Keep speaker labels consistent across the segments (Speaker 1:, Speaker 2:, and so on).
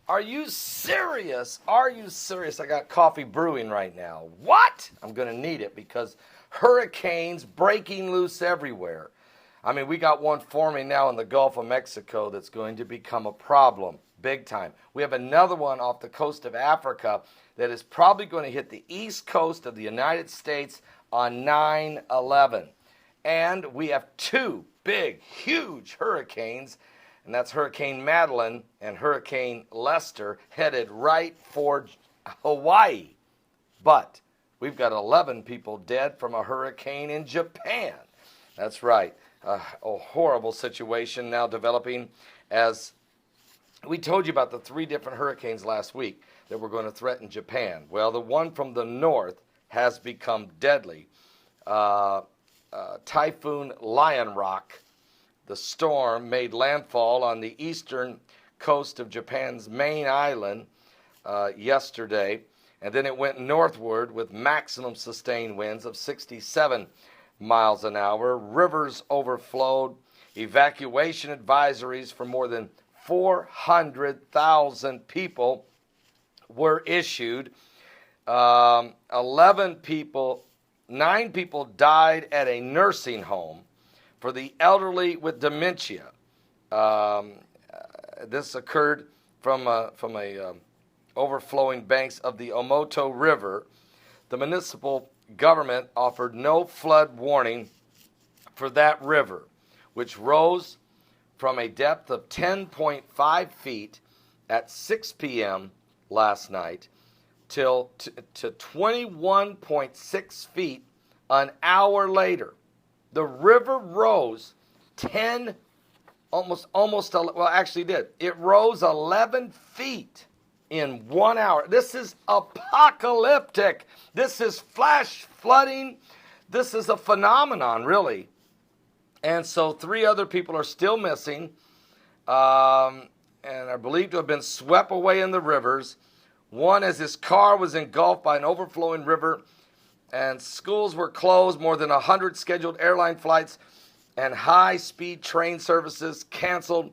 Speaker 1: Are you serious? Are you serious? I got coffee brewing right now. What? I'm going to need it because hurricanes breaking loose everywhere. I mean, we got one forming now in the Gulf of Mexico that's going to become a problem big time. We have another one off the coast of Africa that is probably going to hit the east coast of the United States on 9/11. And we have two big, huge hurricanes, and that's Hurricane Madeline and Hurricane Lester, headed right for Hawaii. But we've got 11 people dead from a hurricane in Japan. That's right. A horrible situation now developing as we told you about the three different hurricanes last week that were going to threaten Japan. Well, the one from the north has become deadly. Typhoon Lion Rock, the storm, made landfall on the eastern coast of Japan's main island yesterday, and then it went northward with maximum sustained winds of 67 miles an hour. Rivers overflowed. Evacuation advisories for more than 400,000 people were issued. 9 people died at a nursing home for the elderly with dementia. This occurred from overflowing banks of the Omoto River. The municipal government offered no flood warning for that river, which rose from a depth of 10.5 feet at 6 p.m. last night to 21.6 feet an hour later. The river rose it rose 11 feet in 1 hour. This is apocalyptic. This is flash flooding. This is a phenomenon, really. And so 3 other people are still missing and are believed to have been swept away in the rivers. One, as his car was engulfed by an overflowing river, and schools were closed. More than 100 scheduled airline flights and high-speed train services canceled.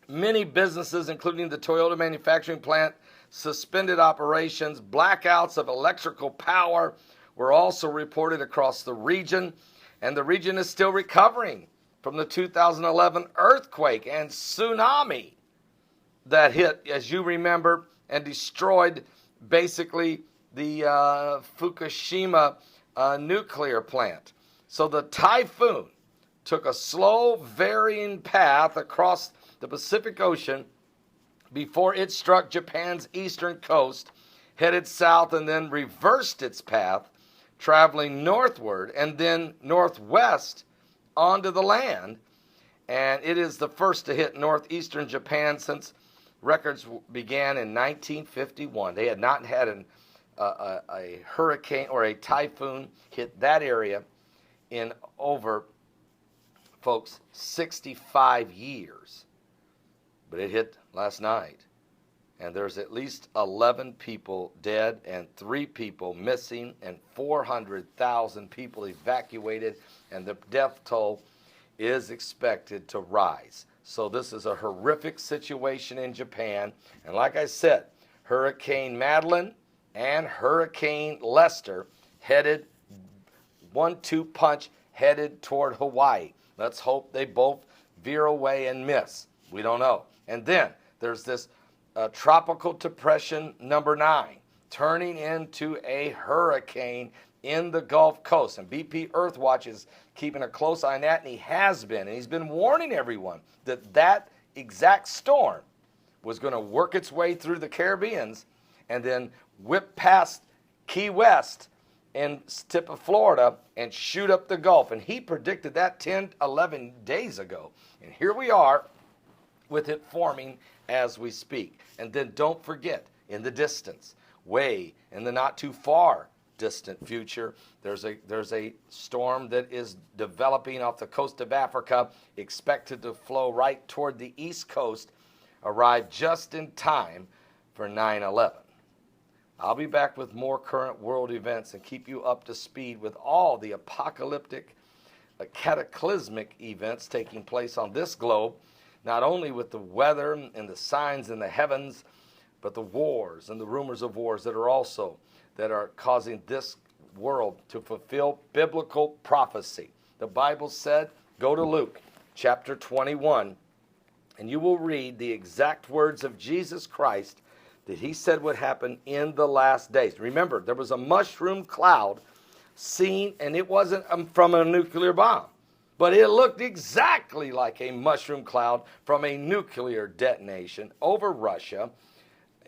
Speaker 1: Many businesses, including the Toyota manufacturing plant, suspended operations. Blackouts of electrical power were also reported across the region, and the region is still recovering from the 2011 earthquake and tsunami that hit, as you remember, and destroyed basically the Fukushima nuclear plant. So the typhoon took a slow, varying path across the Pacific Ocean before it struck Japan's eastern coast, headed south, and then reversed its path, traveling northward and then northwest onto the land. And it is the first to hit northeastern Japan since records began in 1951. They had not had a hurricane or a typhoon hit that area in over, folks, 65 years. But it hit last night, and there's at least 11 people dead and 3 people missing and 400,000 people evacuated, and the death toll is expected to rise. So this is a horrific situation in Japan, and like I said, Hurricane Madeline and Hurricane Lester headed 1-2 punch headed toward Hawaii. Let's hope they both veer away and miss. We don't know. And then there's this tropical depression number 9 turning into a hurricane in the Gulf Coast. And BP Earthwatch is keeping a close eye on that, and he has been. And he's been warning everyone that that exact storm was going to work its way through the Caribbeans and then whip past Key West and tip of Florida and shoot up the Gulf. And he predicted that 10, 11 days ago. And here we are with it forming as we speak. And then don't forget, in the distance, way in the not too far distant future, there's a storm that is developing off the coast of Africa, expected to flow right toward the east coast, arrive just in time for 9/11. I'll be back with more current world events and keep you up to speed with all the apocalyptic, cataclysmic events taking place on this globe, not only with the weather and the signs in the heavens but the wars and the rumors of wars that are causing this world to fulfill biblical prophecy. The Bible said, go to Luke chapter 21, and you will read the exact words of Jesus Christ that he said would happen in the last days. Remember, there was a mushroom cloud seen, and it wasn't from a nuclear bomb, but it looked exactly like a mushroom cloud from a nuclear detonation over Russia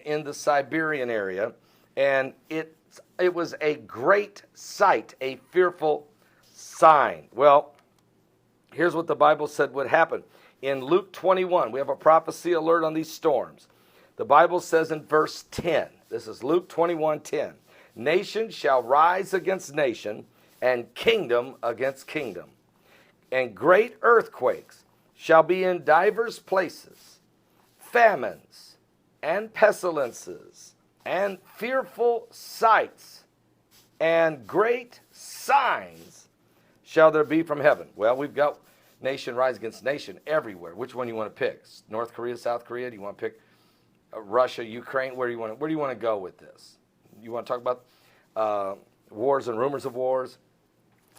Speaker 1: in the Siberian area, and it was a great sight, a fearful sign. Well, here's what the Bible said would happen. In Luke 21, we have a prophecy alert on these storms. The Bible says in verse 10, this is Luke 21:10, nation shall rise against nation, and kingdom against kingdom. And great earthquakes shall be in divers places, famines and pestilences, and fearful sights, and great signs shall there be from heaven. Well, we've got nation rise against nation everywhere. Which one do you want to pick? North Korea, South Korea? Do you want to pick Russia, Ukraine? Where do you want to go with this? You want to talk about wars and rumors of wars?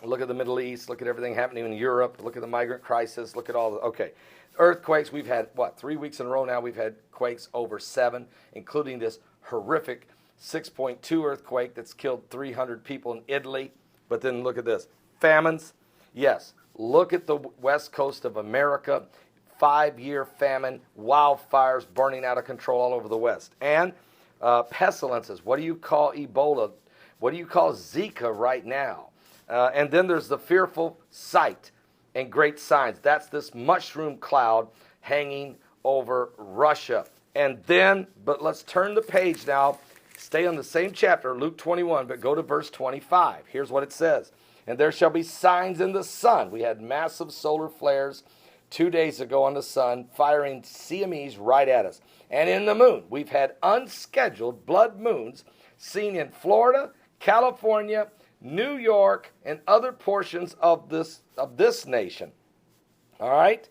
Speaker 1: Look at the Middle East. Look at everything happening in Europe. Look at the migrant crisis. Look at all the, okay. Earthquakes, we've had, 3 weeks in a row now, we've had quakes over 7, including this horrific 6.2 earthquake that's killed 300 people in Italy. But then look at this. Famines, yes. Look at the west coast of America. 5-year famine, wildfires burning out of control all over the West. And pestilences. What do you call Ebola? What do you call Zika right now? And then there's the fearful sight and great signs. That's this mushroom cloud hanging over Russia. And then, but let's turn the page now. Stay on the same chapter, Luke 21, but go to verse 25. Here's what it says. And there shall be signs in the sun. We had massive solar flares 2 days ago on the sun, firing CMEs right at us. And in the moon, we've had unscheduled blood moons seen in Florida, California, New York, and other portions of this nation. All right?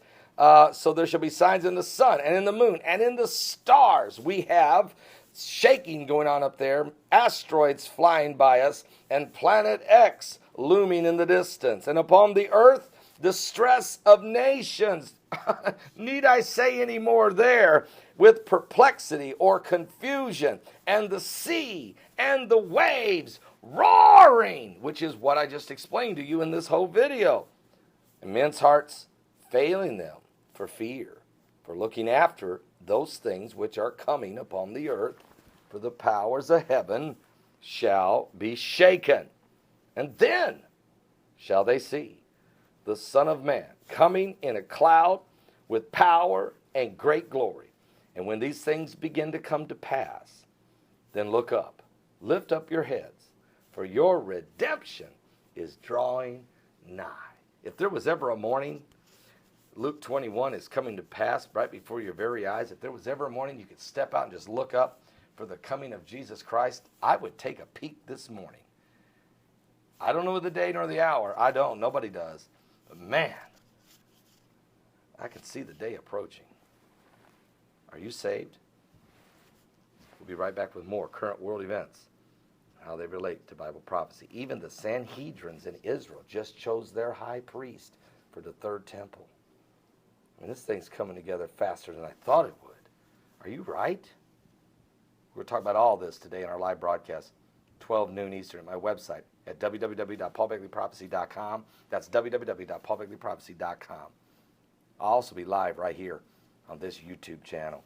Speaker 1: So there shall be signs in the sun and in the moon and in the stars. We have shaking going on up there, asteroids flying by us, and planet X looming in the distance. And upon the earth, distress of nations. Need I say any more there? With perplexity or confusion, and the sea and the waves roaring, which is what I just explained to you in this whole video. And men's hearts failing them for fear, for looking after those things which are coming upon the earth, for the powers of heaven shall be shaken. And then shall they see the Son of Man coming in a cloud with power and great glory. And when these things begin to come to pass, then look up, lift up your heads, for your redemption is drawing nigh. If there was ever a morning, Luke 21 is coming to pass right before your very eyes. If there was ever a morning you could step out and just look up for the coming of Jesus Christ, I would take a peek this morning. I don't know the day nor the hour. I don't. Nobody does. But man, I can see the day approaching. Are you saved? We'll be right back with more current world events, how they relate to Bible prophecy. Even the Sanhedrins in Israel just chose their high priest for the third temple. I mean, this thing's coming together faster than I thought it would. Are you right? We're talking about all this today in our live broadcast, 12 noon Eastern, at my website at www.paulbegleyprophecy.com. That's www.paulbegleyprophecy.com. I'll also be live right here on this YouTube channel.